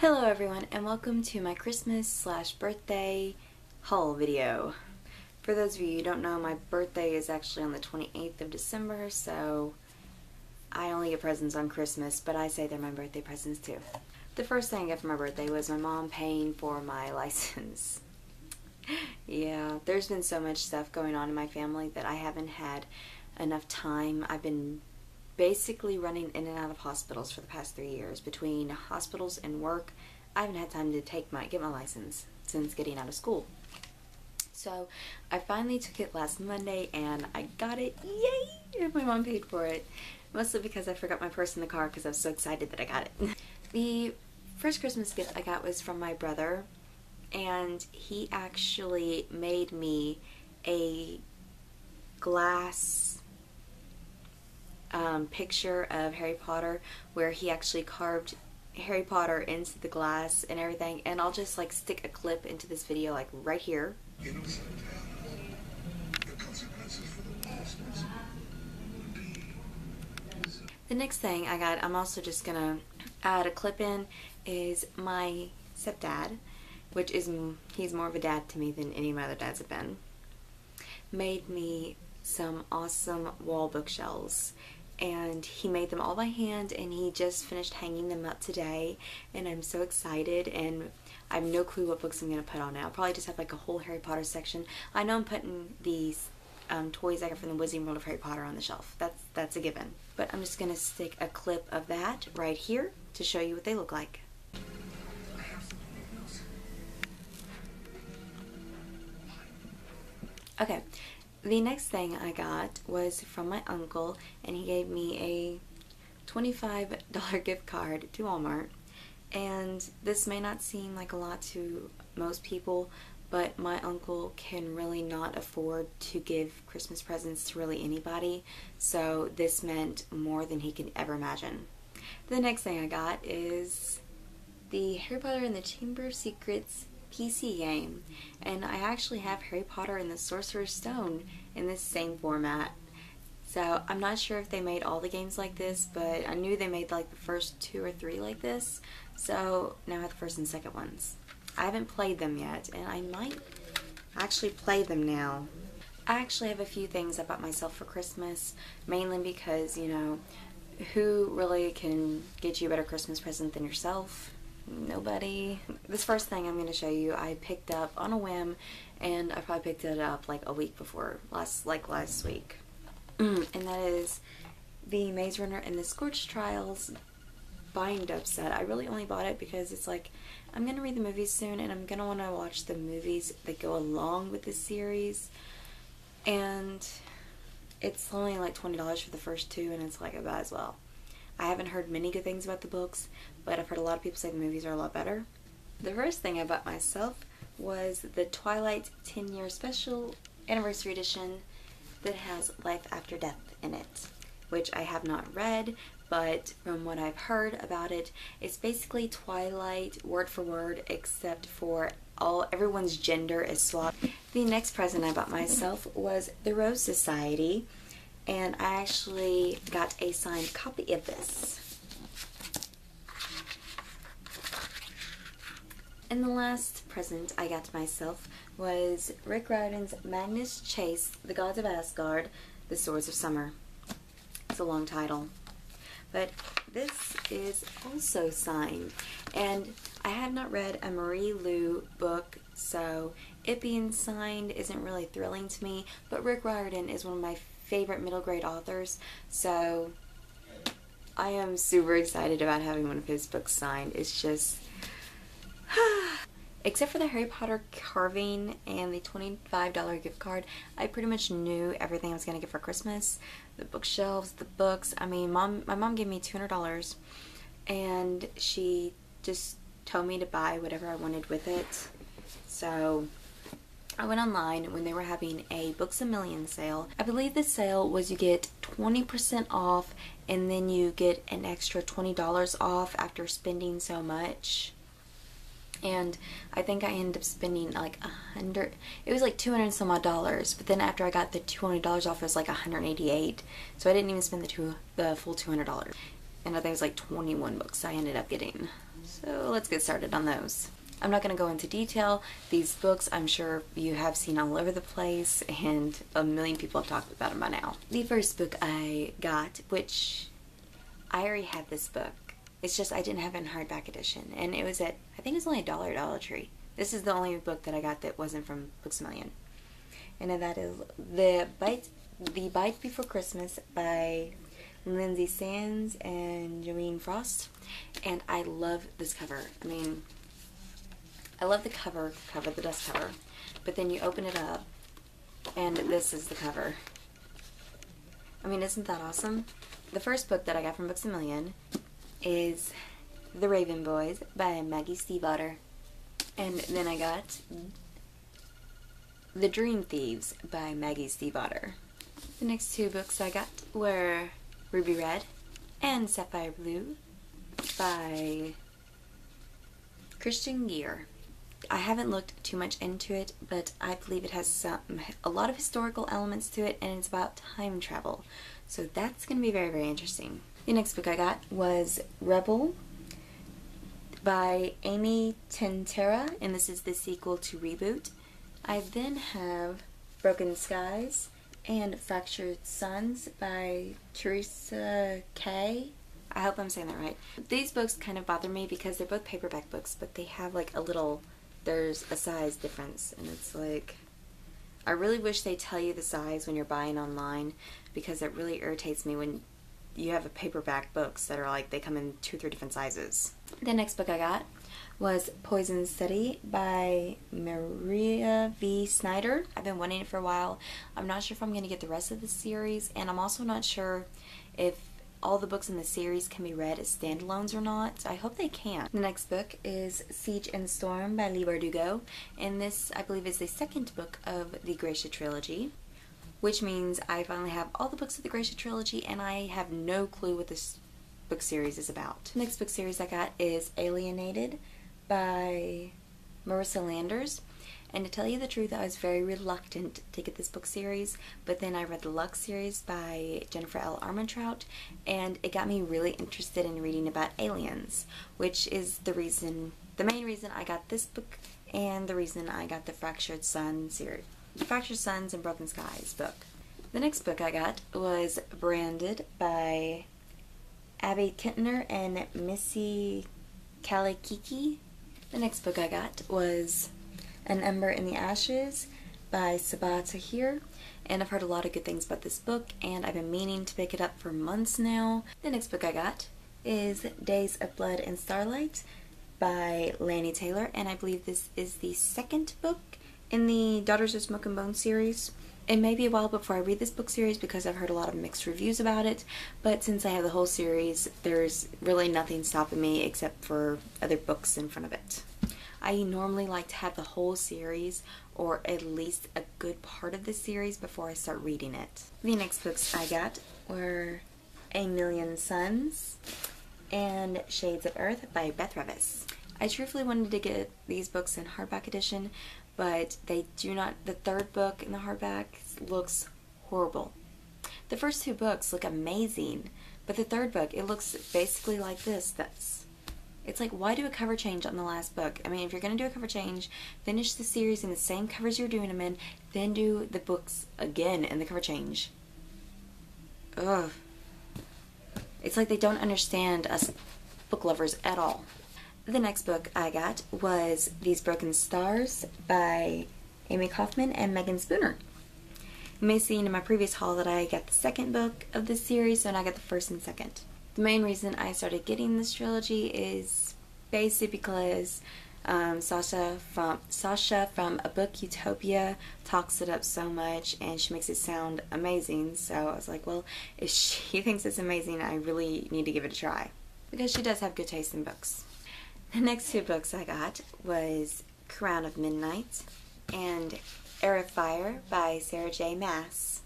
Hello everyone and welcome to my Christmas/birthday haul video. For those of you who don't know, my birthday is actually on the 28th of December, so I only get presents on Christmas, but I say they're my birthday presents too. The first thing I got for my birthday was my mom paying for my license. Yeah, there's been so much stuff going on in my family that I haven't had enough time. I've been basically running in and out of hospitals for the past 3 years. Between hospitals and work, I haven't had time to get my license since getting out of school. So I finally took it last Monday and I got it. Yay! And my mom paid for it. Mostly because I forgot my purse in the car because I was so excited that I got it. The first Christmas gift I got was from my brother, and he actually made me a glass picture of Harry Potter where he actually carved Harry Potter into the glass and everything, and I'll just like stick a clip into this video like right here. The next thing I got, I'm also just gonna add a clip in, is my stepdad, which is, he's more of a dad to me than any of my other dads have been, made me some awesome wall bookshelves. And he made them all by hand, and he just finished hanging them up today, and I'm so excited, and I have no clue what books I'm going to put on now. I'll probably just have like a whole Harry Potter section. I know I'm putting these toys I got from the Wizarding World of Harry Potter on the shelf. That's a given. But I'm just going to stick a clip of that right here to show you what they look like. Okay. The next thing I got was from my uncle, and he gave me a $25 gift card to Walmart. And this may not seem like a lot to most people, but my uncle can really not afford to give Christmas presents to really anybody, so this meant more than he could ever imagine. The next thing I got is the Harry Potter and the Chamber of Secrets PC game, and I actually have Harry Potter and the Sorcerer's Stone in this same format. So I'm not sure if they made all the games like this, but I knew they made like the first 2 or 3 like this, so now I have the first and second ones. I haven't played them yet, and I might actually play them now. I actually have a few things I bought myself for Christmas, mainly because, you know, who really can get you a better Christmas present than yourself? Nobody. This first thing I'm going to show you I picked up on a whim, and I probably picked it up like a week before, last week. And that is the Maze Runner and the Scorch Trials bind up set. I really only bought it because it's like, I'm going to read the movies soon, and I'm going to want to watch the movies that go along with this series, and it's only like $20 for the first 2, and it's like I might as well. I haven't heard many good things about the books, but I've heard a lot of people say the movies are a lot better. The first thing I bought myself was the Twilight 10-year special anniversary edition that has Life After Death in it, which I have not read, but from what I've heard about it, it's basically Twilight word for word, except for everyone's gender is swapped. The next present I bought myself was the Rose Society, and I actually got a signed copy of this. And the last present I got to myself was Rick Riordan's Magnus Chase, The Gods of Asgard, The Swords of Summer. It's a long title. But this is also signed, and I have not read a Marie Lu book, so it being signed isn't really thrilling to me, but Rick Riordan is one of my favorite middle grade authors, so I am super excited about having one of his books signed. It's just except for the Harry Potter carving and the $25 gift card, I pretty much knew everything I was going to get for Christmas. The bookshelves, the books. I mean, my mom gave me $200, and she just told me to buy whatever I wanted with it. So I went online when they were having a Books A Million sale. I believe the sale was you get 20% off, and then you get an extra $20 off after spending so much. And I think I ended up spending like $100. It was like $200 and some odd, but then after I got the $200 off, it was like $188. So I didn't even spend the full $200. And I think it was like 21 books I ended up getting. So let's get started on those. I'm not going to go into detail. These books I'm sure you have seen all over the place, and a million people have talked about them by now. The first book I got, which I already had this book. It's just I didn't have it in hardback edition, and it was at, I think it was only $1 at Dollar Tree. This is the only book that I got that wasn't from Books A Million. And that is The Bite Before Christmas by Lindsay Sands and Joanne Frost. And I love this cover. I mean, I love the cover, the dust cover. But then you open it up, and this is the cover. I mean, isn't that awesome? The first book that I got from Books A Million is The Raven Boys by Maggie Stiefvater. And then I got The Dream Thieves by Maggie Stiefvater. The next two books I got were Ruby Red and Sapphire Blue by Christian Gear. I haven't looked too much into it, but I believe it has a lot of historical elements to it, and it's about time travel. So that's going to be very, very interesting. The next book I got was Rebel by Amy Tintera, and this is the sequel to Reboot. I then have Broken Skies and Fractured Suns by Teresa Kay. I hope I'm saying that right. These books kind of bother me because they're both paperback books, but they have like there's a size difference, and it's like, I really wish they tell you the size when you're buying online, because it really irritates me when you have a paperback books that are like, they come in 2 or 3 different sizes. The next book I got was Poison Study by Maria V. Snyder. I've been wanting it for a while. I'm not sure if I'm going to get the rest of the series, and I'm also not sure if all the books in the series can be read as standalones or not. I hope they can. The next book is Siege and Storm by Leigh Bardugo, and this, I believe, is the second book of the Gracia trilogy, which means I finally have all the books of the Gracia trilogy, and I have no clue what this book series is about. The next book series I got is Alienated by Marissa Landers. And to tell you the truth, I was very reluctant to get this book series, but then I read the Lux series by Jennifer L. Armentrout, and it got me really interested in reading about aliens, which is the main reason I got this book, and the reason I got the Fractured Sun series, Fractured Suns and Broken Skies book. The next book I got was Branded by Abby Kintner and Missy Kalikiki. The next book I got was An Ember in the Ashes by Sabaa Tahir, and I've heard a lot of good things about this book, and I've been meaning to pick it up for months now. The next book I got is Days of Blood and Starlight by Lani Taylor, and I believe this is the second book in the Daughters of Smoke and Bone series. It may be a while before I read this book series because I've heard a lot of mixed reviews about it, but since I have the whole series, there's really nothing stopping me except for other books in front of it. I normally like to have the whole series, or at least a good part of the series, before I start reading it. The next books I got were A Million Suns and Shades of Earth by Beth Revis. I truthfully wanted to get these books in hardback edition, but they do not. The third book in the hardback looks horrible. The first 2 books look amazing, but the third book, it looks basically like this. It's like, why do a cover change on the last book? I mean, if you're going to do a cover change, finish the series in the same covers you're doing them in, then do the books again in the cover change. Ugh. It's like they don't understand us book lovers at all. The next book I got was These Broken Stars by Amy Kaufman and Megan Spooner. You may have seen in my previous haul that I got the second book of this series, so now I got the first and second. The main reason I started getting this trilogy is basically because Sasha from A Book Utopia talks it up so much, and she makes it sound amazing, so I was like, well, if she thinks it's amazing, I really need to give it a try, because she does have good taste in books. The next 2 books I got was Crown of Midnight and Air of Fire by Sarah J. Maas.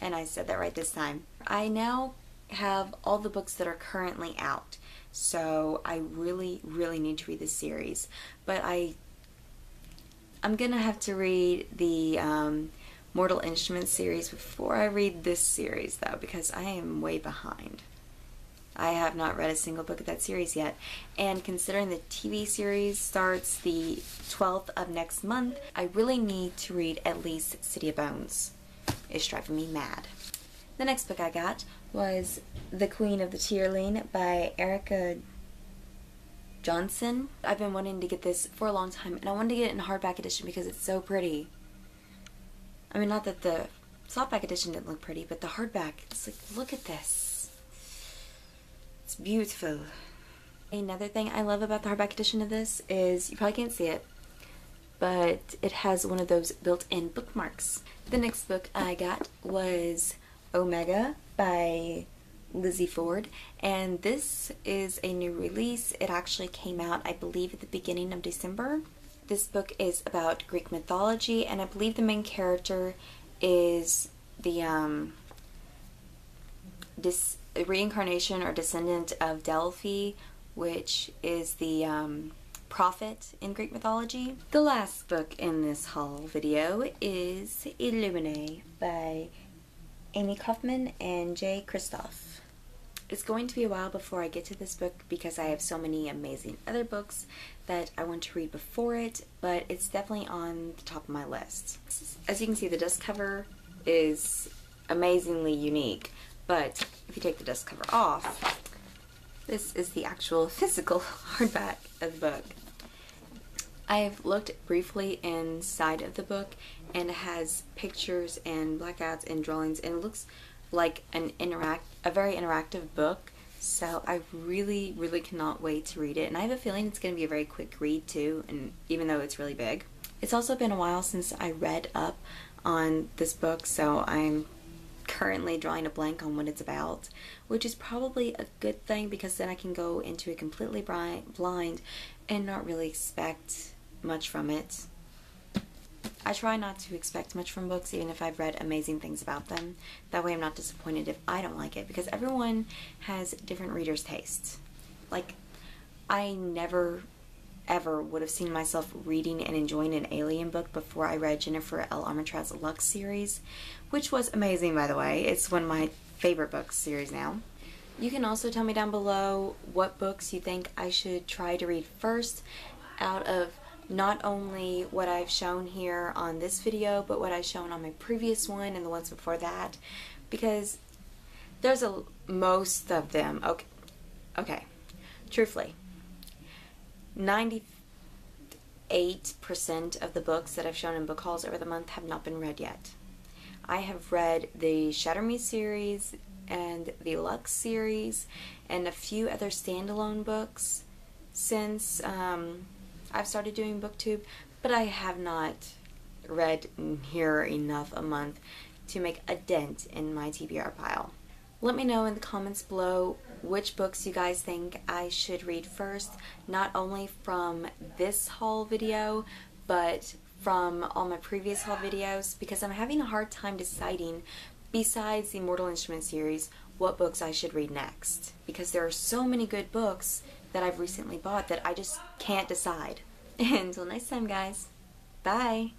And I said that right this time. I now have all the books that are currently out, so I really, really need to read this series. But I'm gonna have to read the Mortal Instruments series before I read this series, though, because I am way behind. I have not read a single book of that series yet. And considering the TV series starts the 12th of next month, I really need to read at least City of Bones. It's driving me mad. The next book I got was The Queen of the Tyrline by Erica Johnson. I've been wanting to get this for a long time, and I wanted to get it in hardback edition because it's so pretty. I mean, not that the softback edition didn't look pretty, but the hardback, it's like, look at this. It's beautiful. Another thing I love about the hardback edition of this is, you probably can't see it, but it has one of those built-in bookmarks. The next book I got was Omega by Lizzie Ford, and this is a new release. It actually came out, I believe, at the beginning of December. This book is about Greek mythology, and I believe the main character is the reincarnation or descendant of Delphi, which is the prophet in Greek mythology. The last book in this haul video is Illuminae by Amy Kaufman and Jay Kristoff. It's going to be a while before I get to this book because I have so many amazing other books that I want to read before it, but it's definitely on the top of my list. As you can see, the dust cover is amazingly unique, but if you take the dust cover off, this is the actual physical hardback of the book. I've looked briefly inside of the book, and it has pictures and blackouts and drawings, and it looks like a very interactive book, so I really cannot wait to read it, and I have a feeling it's going to be a very quick read too, and even though it's really big. It's also been a while since I read up on this book, so I'm currently drawing a blank on what it's about, which is probably a good thing because then I can go into it completely blind and not really expect much from it. I try not to expect much from books, even if I've read amazing things about them. That way I'm not disappointed if I don't like it, because everyone has different reader's tastes. Like, I never ever would have seen myself reading and enjoying an alien book before I read Jennifer L. Armentrout's Lux series, which was amazing, by the way. It's one of my favorite books series now. You can also tell me down below what books you think I should try to read first out of not only what I've shown here on this video, but what I've shown on my previous one and the ones before that, because there's most of them. Okay. Truthfully, 98% of the books that I've shown in book hauls over the month have not been read yet. I have read the Shatter Me series and the Lux series and a few other standalone books since I've started doing BookTube, but I have not read near enough a month to make a dent in my TBR pile. Let me know in the comments below which books you guys think I should read first, not only from this haul video, but from all my previous haul videos, because I'm having a hard time deciding, besides the Mortal Instruments series, what books I should read next. Because there are so many good books that I've recently bought that I just can't decide. Until next time, guys. Bye!